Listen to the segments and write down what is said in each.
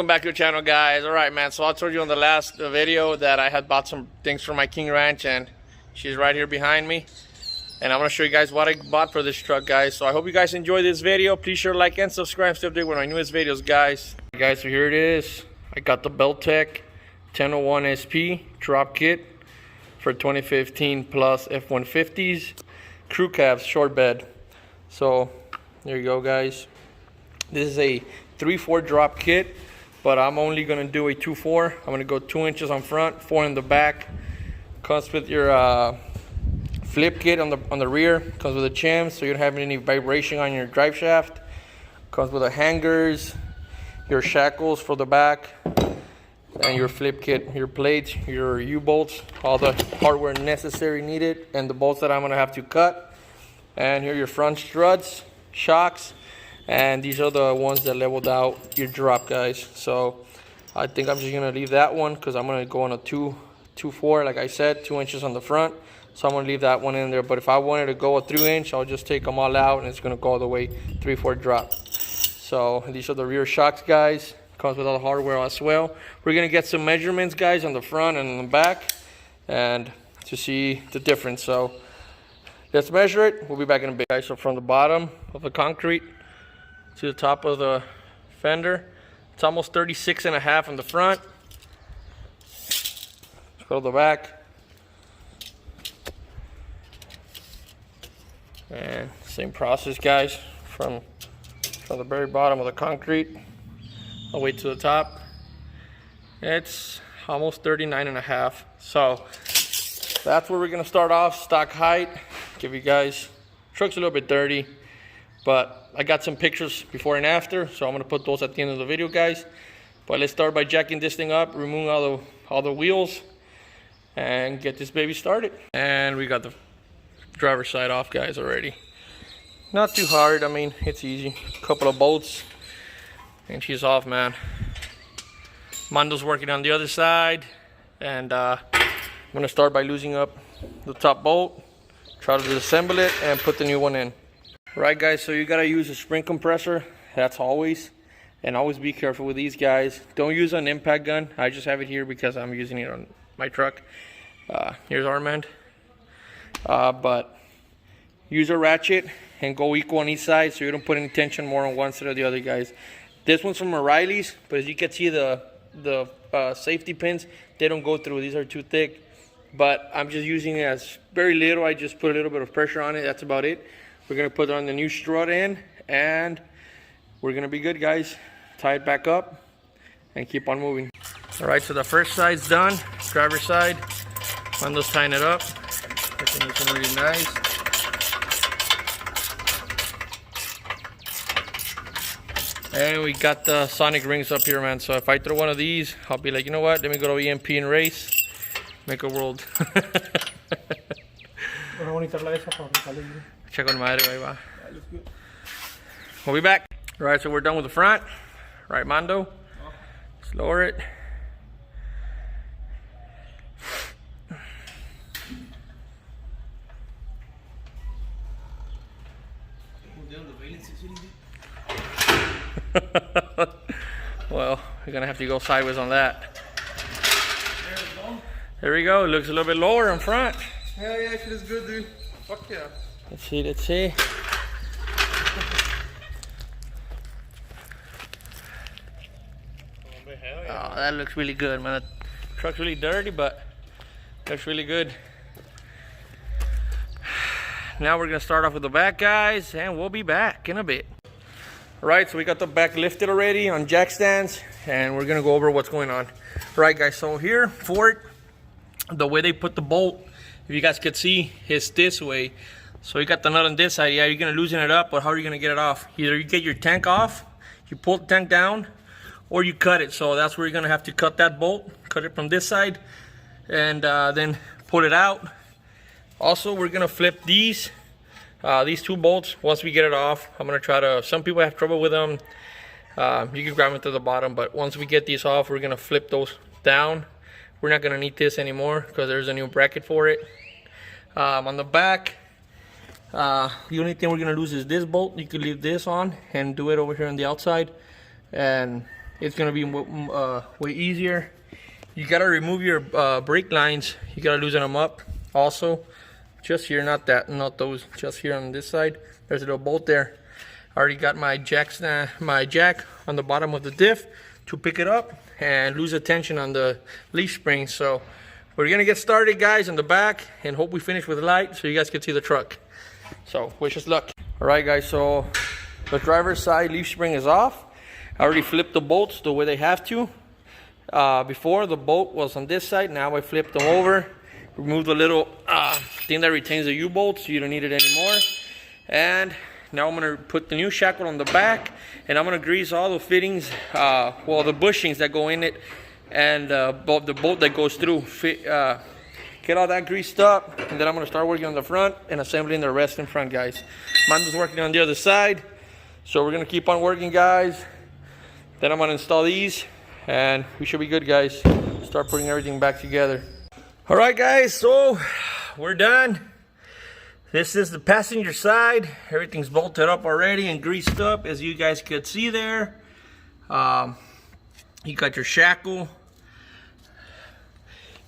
Welcome back to the channel, guys. All right, man, so I told you on the last video that I had bought some things for my King Ranch, and she's right here behind me, and I'm gonna show you guys what I bought for this truck, guys. So I hope you guys enjoy this video. Please share, like, and subscribe. Stay updated with my newest videos, guys. Guys, so here it is. I got the Belltech 1001 SP drop kit for 2015 plus F150s CrewCab short bed. So there you go, guys. This is a 3/4 drop kit, but I'm only gonna do a 2/4. I'm gonna go 2 inches on front, 4 in the back. Comes with your flip kit on the rear. Comes with a chin, so you don't have any vibration on your drive shaft. Comes with the hangers, your shackles for the back, and your flip kit, your plates, your U-bolts, all the hardware necessary needed, and the bolts that I'm gonna have to cut. And here are your front struts, shocks, and these are the ones that leveled out your drop, guys. So I think I'm just gonna leave that one because I'm gonna go on a 2/4, like I said, 2 inches on the front. So I'm gonna leave that one in there. But if I wanted to go a 3-inch, I'll just take them all out, and it's gonna go all the way 3/4 drop. So these are the rear shocks, guys. Comes with all the hardware as well. We're gonna get some measurements, guys, on the front and on the back, and to see the difference. So let's measure it. We'll be back in a bit, guys. So from the bottom of the concrete to the top of the fender, it's almost 36.5 on the front. Let's go to the back, and same process, guys, from the very bottom of the concrete all the way to the top. It's almost 39.5. So that's where we're gonna start off. Stock height. Give you guys, truck's a little bit dirty, but I got some pictures before and after, so I'm gonna put those at the end of the video, guys. But let's start by jacking this thing up, removing all the wheels, and get this baby started. And we got the driver's side off, guys, already. Not too hard. I mean, it's easy. A couple of bolts, and she's off, man. Mando's working on the other side, and I'm gonna start by loosening up the top bolt, try to disassemble it, and put the new one in. Right, guys, so you gotta use a spring compressor. That's always, and always be careful with these, guys. Don't use an impact gun. I just have it here because I'm using it on my truck. Here's Armand. But use a ratchet and go equal on each side, so you don't put any tension more on one side or the other, guys. This one's from O'Reilly's, but as you can see, the safety pins, they don't go through. These are too thick. But I'm just using it as very little. I just put a little bit of pressure on it. That's about it. We're gonna put on the new strut in, and we're gonna be good, guys. Tie it back up and keep on moving. All right, so the first side's done. Driver's side. Mando's tying it up. I think it's really nice. And we got the sonic rings up here, man. So if I throw one of these, I'll be like, you know what? Let me go to EMP and race. Make a world. Check on madre, ahí va. We'll be back. All right, so we're done with the front. Right, Mando? Let's lower it. Well, we're gonna have to go sideways on that. There we go. It looks a little bit lower in front. Yeah, it is good, dude. Fuck yeah. Let's see, let's see. Oh, that looks really good, man. The truck's really dirty, but looks really good. Now we're gonna start off with the back, guys, and we'll be back in a bit. All right, so we got the back lifted already on jack stands, and we're gonna go over what's going on. All right, guys, so here for it, the way they put the bolt, if you guys could see, is this way. So you got the nut on this side. Yeah, you're gonna loosen it up, but how are you gonna get it off? Either you get your tank off, you pull the tank down, or you cut it. So that's where you're gonna have to cut that bolt, cut it from this side, and then pull it out. Also, we're gonna flip these 2 bolts once we get it off. I'm gonna try to, some people have trouble with them. You can grab them to the bottom, but once we get these off, we're gonna flip those down. We're not gonna need this anymore because there's a new bracket for it. On the back, the only thing we're gonna lose is this bolt. You could leave this on and do it over here on the outside, and it's gonna be way easier. You gotta remove your brake lines. You gotta loosen them up also. Just here, not those. Just here on this side. There's a little bolt there. I already got my jack on the bottom of the diff to pick it up and lose the tension on the leaf spring. So we're gonna get started, guys, in the back, and hope we finish with light so you guys can see the truck. So wish us luck. All right, guys. So the driver's side leaf spring is off. I already flipped the bolts the way they have to. Before, the bolt was on this side. Now I flipped them over. Removed the little thing that retains the U-bolt, so you don't need it anymore. And now I'm gonna put the new shackle on the back, and I'm gonna grease all the fittings, well, the bushings that go in it, and the bolt that goes through. Get all that greased up, and then I'm gonna start working on the front and assembling the rest in front, guys. Mando's working on the other side, so we're gonna keep on working, guys. Then I'm gonna install these, and we should be good, guys. Start putting everything back together. All right, guys, so we're done. This is the passenger side. Everything's bolted up already and greased up, as you guys could see there. You got your shackle,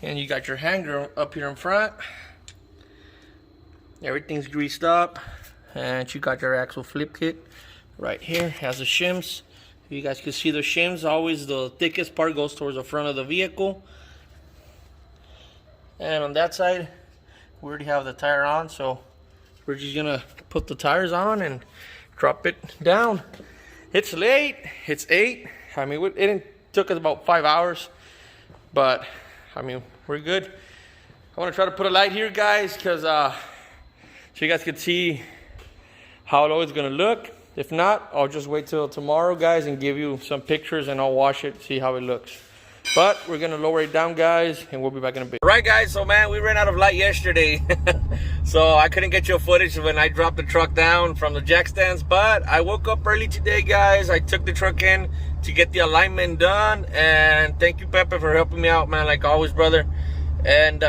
and you got your hanger up here in front. Everything's greased up, and you got your axle flip kit right here. Has the shims. You guys can see the shims. Always the thickest part goes towards the front of the vehicle. And on that side, we already have the tire on, so we're just gonna put the tires on and drop it down. It's late. It's 8. I mean, it took us about 5 hours, but I mean, we're good. I want to try to put a light here, guys, because so you guys can see how it always gonna look. If not, I'll just wait till tomorrow, guys, and give you some pictures, and I'll wash it, see how it looks. But we're gonna lower it down, guys, and we'll be back in a bit. All right, guys, so man, we ran out of light yesterday. So I couldn't get you footage when I dropped the truck down from the jack stands, but I woke up early today, guys. I took the truck in to get the alignment done, and thank you, Pepe, for helping me out, man, like always, brother. And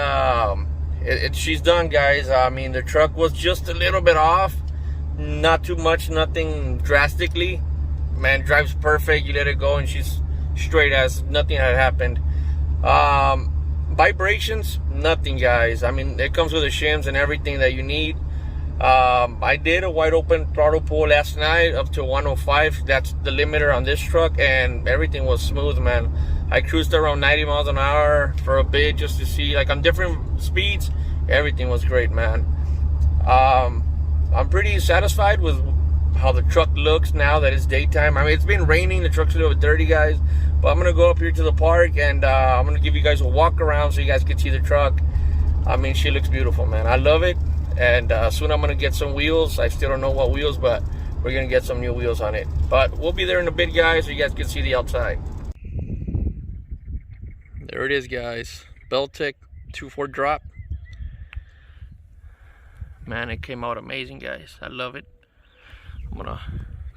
she's done, guys. I mean, the truck was just a little bit off, not too much, nothing drastically. Man, drives perfect. You let it go and she's straight as nothing had happened. Vibrations, nothing, guys. I mean, it comes with the shims and everything that you need. I did a wide open throttle pull last night up to 105. That's the limiter on this truck, and everything was smooth, man. I cruised around 90 miles an hour for a bit just to see, like, on different speeds. Everything was great, man. I'm pretty satisfied with how the truck looks now that it's daytime. I mean, it's been raining. The truck's a little bit dirty, guys. But I'm going to go up here to the park, and I'm going to give you guys a walk around so you guys can see the truck. I mean, she looks beautiful, man. I love it. And soon I'm going to get some wheels. I still don't know what wheels, but we're going to get some new wheels on it. But we'll be there in a bit, guys, so you guys can see the outside. There it is, guys. Belltech 2.4 drop. Man, it came out amazing, guys. I love it. I'm going to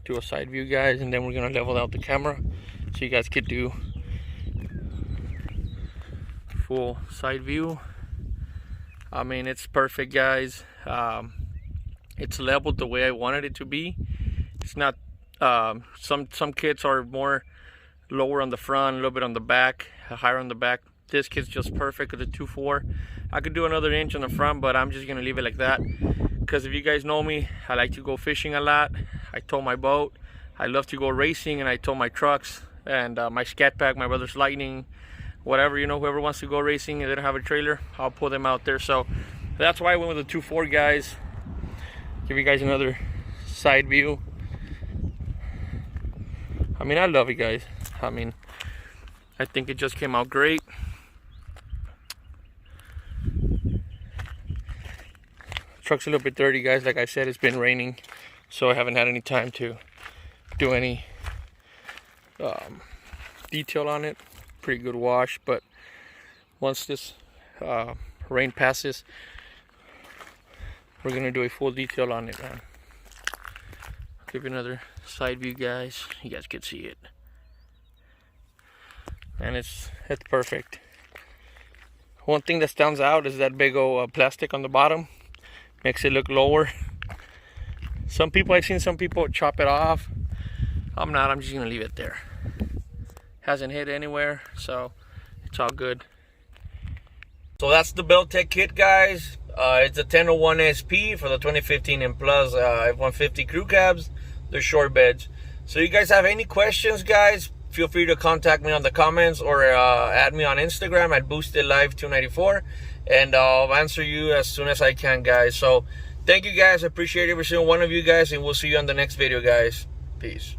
do a side view, guys, and then we're going to level out the camera so you guys could do full side view. I mean, it's perfect, guys. It's leveled the way I wanted it to be. It's not some kits are more lower on the front, a little bit on the back, higher on the back. This kit's just perfect with the 2.4. I could do another inch on the front, but I'm just gonna leave it like that, because if you guys know me, I like to go fishing a lot. I tow my boat. I love to go racing, and I tow my trucks and my Scat Pack, my brother's Lightning, whatever, you know, whoever wants to go racing and they don't have a trailer, I'll pull them out there. So that's why I went with the 2.4, guys. Give you guys another side view. I mean, I love it, guys. I mean, I think it just came out great. Truck's a little bit dirty, guys. Like I said, it's been raining, so I haven't had any time to do any detail on it. Pretty good wash, but once this rain passes, we're gonna do a full detail on it, man. Give you another side view, guys. You guys can see it, and it's perfect. One thing that stands out is that big old plastic on the bottom. Makes it look lower. I've seen some people chop it off. I'm not. I'm just gonna leave it there. hasn't hit anywhere, so it's all good. So that's the Belltech kit, guys. It's a 1001 SP for the 2015 and plus F150 crew cabs. They're short beds. So you guys have any questions, guys, feel free to contact me on the comments or add me on Instagram at boostedlive294, and I'll answer you as soon as I can, guys. So thank you guys. I appreciate every single one of you guys, and we'll see you on the next video, guys. Peace.